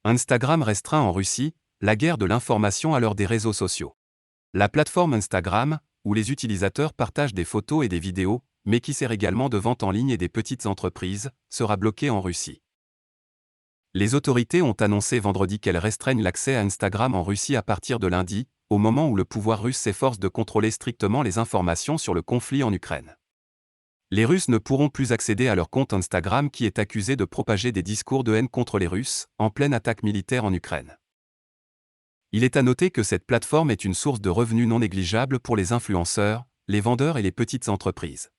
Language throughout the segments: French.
Instagram restreint en Russie, la guerre de l'information à l'heure des réseaux sociaux. La plateforme Instagram, où les utilisateurs partagent des photos et des vidéos, mais qui sert également de vente en ligne et des petites entreprises, sera bloquée en Russie. Les autorités ont annoncé vendredi qu'elles restreignent l'accès à Instagram en Russie à partir de lundi, au moment où le pouvoir russe s'efforce de contrôler strictement les informations sur le conflit en Ukraine. Les Russes ne pourront plus accéder à leur compte Instagram qui est accusé de propager des discours de haine contre les Russes, en pleine attaque militaire en Ukraine. Il est à noter que cette plateforme est une source de revenus non négligeable pour les influenceurs, les vendeurs et les petites entreprises.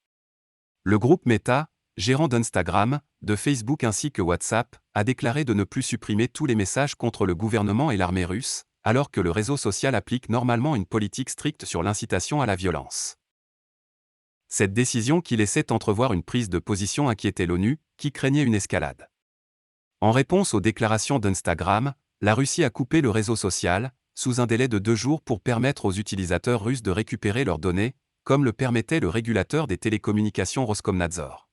Le groupe Meta, gérant d'Instagram, de Facebook ainsi que WhatsApp, a déclaré de ne plus supprimer tous les messages contre le gouvernement et l'armée russe, alors que le réseau social applique normalement une politique stricte sur l'incitation à la violence. Cette décision qui laissait entrevoir une prise de position inquiétait l'ONU, qui craignait une escalade. En réponse aux déclarations d'Instagram, la Russie a coupé le réseau social, sous un délai de 2 jours pour permettre aux utilisateurs russes de récupérer leurs données, comme le permettait le régulateur des télécommunications Roskomnadzor.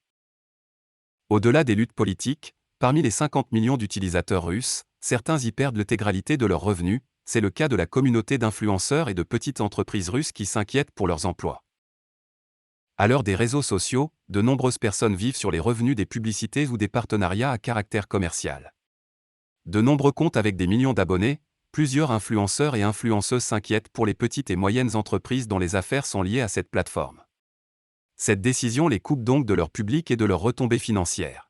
Au-delà des luttes politiques, parmi les 50 millions d'utilisateurs russes, certains y perdent l'intégralité de leurs revenus, c'est le cas de la communauté d'influenceurs et de petites entreprises russes qui s'inquiètent pour leurs emplois. À l'heure des réseaux sociaux, de nombreuses personnes vivent sur les revenus des publicités ou des partenariats à caractère commercial. De nombreux comptes avec des millions d'abonnés, plusieurs influenceurs et influenceuses s'inquiètent pour les petites et moyennes entreprises dont les affaires sont liées à cette plateforme. Cette décision les coupe donc de leur public et de leurs retombées financières.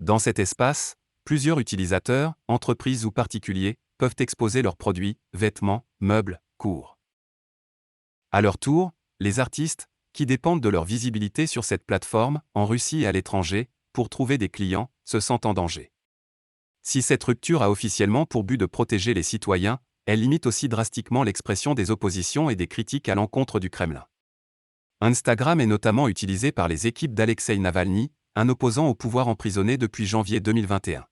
Dans cet espace, plusieurs utilisateurs, entreprises ou particuliers, peuvent exposer leurs produits, vêtements, meubles, cours. À leur tour, les artistes, qui dépendent de leur visibilité sur cette plateforme, en Russie et à l'étranger, pour trouver des clients, se sentent en danger. Si cette rupture a officiellement pour but de protéger les citoyens, elle limite aussi drastiquement l'expression des oppositions et des critiques à l'encontre du Kremlin. Instagram est notamment utilisé par les équipes d'Alexeï Navalny, un opposant au pouvoir emprisonné depuis janvier 2021.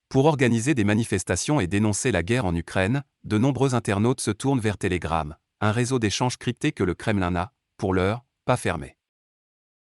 Pour organiser des manifestations et dénoncer la guerre en Ukraine, de nombreux internautes se tournent vers Telegram, un réseau d'échanges crypté que le Kremlin n'a, pour l'heure, pas fermé.